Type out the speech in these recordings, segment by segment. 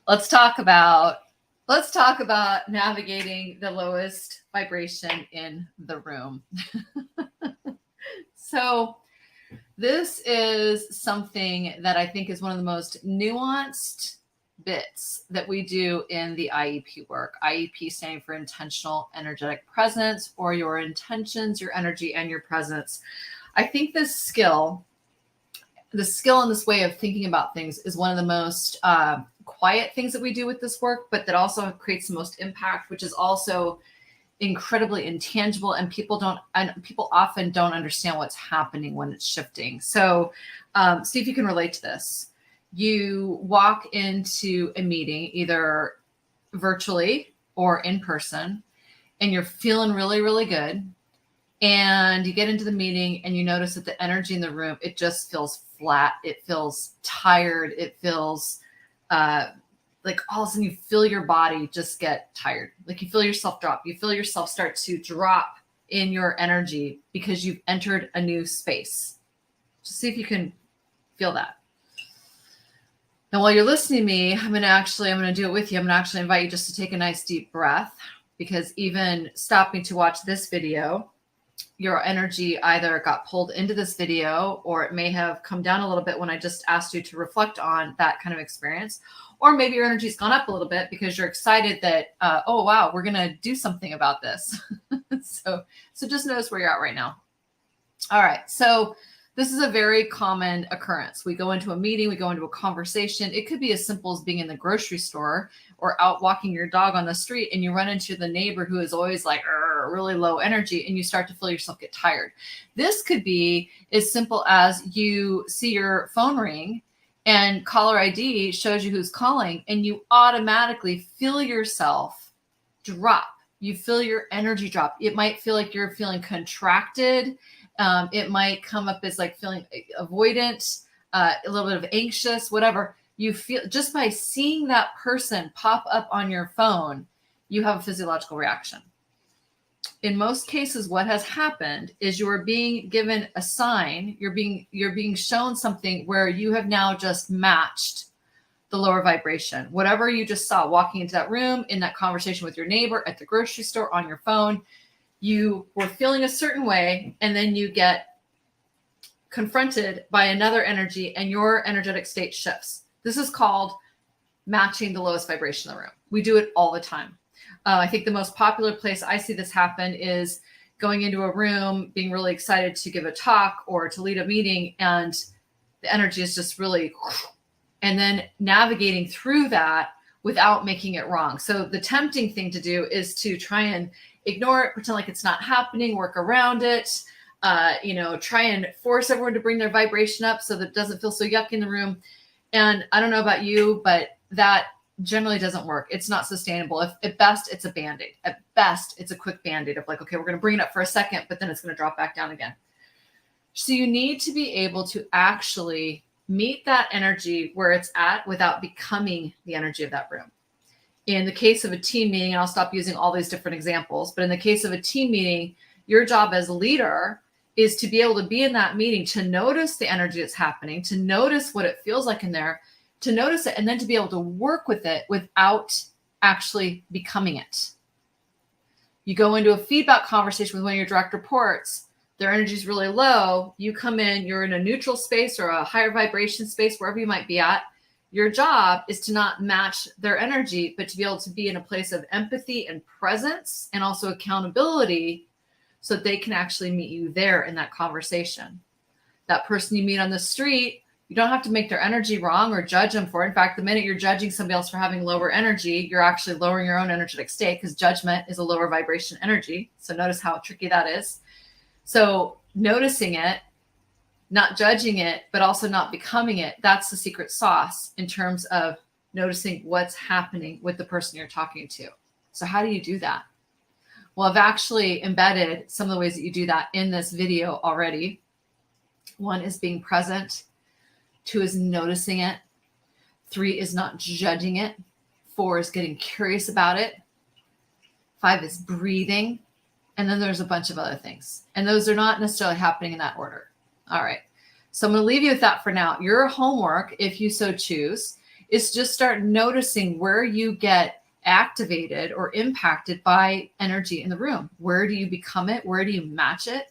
let's talk about navigating the lowest vibration in the room. So this is something that I think is one of the most nuanced bits that we do in the IEP work. IEP standing for intentional energetic presence, or your intentions, your energy, and your presence. I think the skill and this way of thinking about things is one of the most quiet things that we do with this work, but that also creates the most impact, which is also incredibly intangible, and people often don't understand what's happening when it's shifting. So see if you can relate to this. You walk into a meeting, either virtually or in person, and you're feeling really, really good. And you get into the meeting and you notice that the energy in the room, it just feels flat. It feels tired. It feels like all of a sudden you feel your body just get tired. Like you feel yourself drop. You feel yourself start to drop in your energy because you've entered a new space. Just see if you can feel that. Now, while you're listening to me, I'm going to do it with you. I'm going to actually invite you just to take a nice deep breath, because even stopping to watch this video, your energy either got pulled into this video, or it may have come down a little bit when I just asked you to reflect on that kind of experience. Or maybe your energy's gone up a little bit because you're excited that, oh, wow, we're going to do something about this. So just notice where you're at right now. All right. So this is a very common occurrence. We go into a meeting, we go into a conversation. It could be as simple as being in the grocery store or out walking your dog on the street, and you run into the neighbor who is always like really low energy, and you start to feel yourself get tired. This could be as simple as you see your phone ring and caller ID shows you who's calling, and you automatically feel yourself drop. You feel your energy drop. It might feel like you're feeling contracted. It might come up as like feeling avoidant, a little bit of anxious, whatever. You feel just by seeing that person pop up on your phone, you have a physiological reaction. In most cases, what has happened is you are being given a sign. You're being shown something where you have now just matched the lower vibration. Whatever you just saw walking into that room, in that conversation with your neighbor, at the grocery store, on your phone, you were feeling a certain way, and then you get confronted by another energy and your energetic state shifts. This is called matching the lowest vibration in the room. We do it all the time. I think the most popular place I see this happen is going into a room, being really excited to give a talk or to lead a meeting, and the energy is just really, and then navigating through that without making it wrong. So the tempting thing to do is to try and ignore it, pretend like it's not happening, work around it, try and force everyone to bring their vibration up so that it doesn't feel so yucky in the room. And I don't know about you, but that generally doesn't work. It's not sustainable. At best, it's a Band-Aid. At best, it's a quick Band-Aid of like, okay, we're going to bring it up for a second, but then it's going to drop back down again. So you need to be able to actually meet that energy where it's at without becoming the energy of that room. In the case of a team meeting, and I'll stop using all these different examples, but in the case of a team meeting, your job as a leader is to be able to be in that meeting, to notice the energy that's happening, to notice what it feels like in there, to notice it, and then to be able to work with it without actually becoming it. You go into a feedback conversation with one of your direct reports, their energy is really low. You come in, you're in a neutral space or a higher vibration space, wherever you might be at. Your job is to not match their energy, but to be able to be in a place of empathy and presence and also accountability so that they can actually meet you there in that conversation. That person you meet on the street, you don't have to make their energy wrong or judge them for it. In fact, the minute you're judging somebody else for having lower energy, you're actually lowering your own energetic state, because judgment is a lower vibration energy. So notice how tricky that is. So noticing it, not judging it, but also not becoming it, that's the secret sauce in terms of noticing what's happening with the person you're talking to. So how do you do that? Well, I've actually embedded some of the ways that you do that in this video already. One is being present. 2 is noticing it. 3 is not judging it. 4 is getting curious about it. 5 is breathing. And then there's a bunch of other things. And those are not necessarily happening in that order. All right. So I'm going to leave you with that for now. Your homework, if you so choose, is just start noticing where you get activated or impacted by energy in the room. Where do you become it? Where do you match it?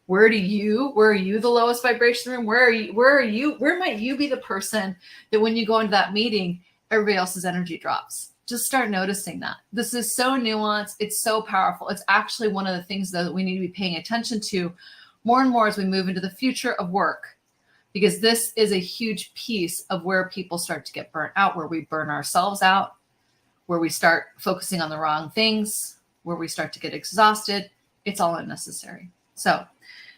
Where are you the lowest vibration room? Where might you be the person that when you go into that meeting, everybody else's energy drops? Just start noticing that. This is so nuanced. It's so powerful. It's actually one of the things that we need to be paying attention to more and more as we move into the future of work, because this is a huge piece of where people start to get burnt out, where we burn ourselves out, where we start focusing on the wrong things, where we start to get exhausted. It's all unnecessary. So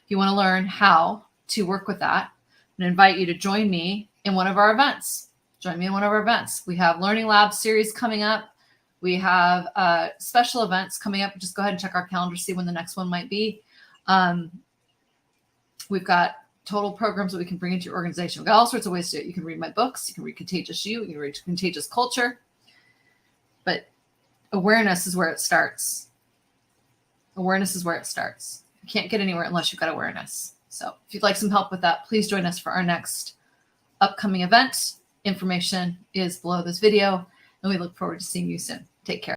if you want to learn how to work with that, I invite you to join me in one of our events. Join me in one of our events. We have Learning Lab series coming up. We have special events coming up. Just go ahead and check our calendar, see when the next one might be. We've got total programs that we can bring into your organization. We've got all sorts of ways to do it. You can read my books. You can read Contagious You. You can read Contagious Culture. But awareness is where it starts. Awareness is where it starts. You can't get anywhere unless you've got awareness. So if you'd like some help with that, please join us for our next upcoming event. Information is below this video, and we look forward to seeing you soon. Take care.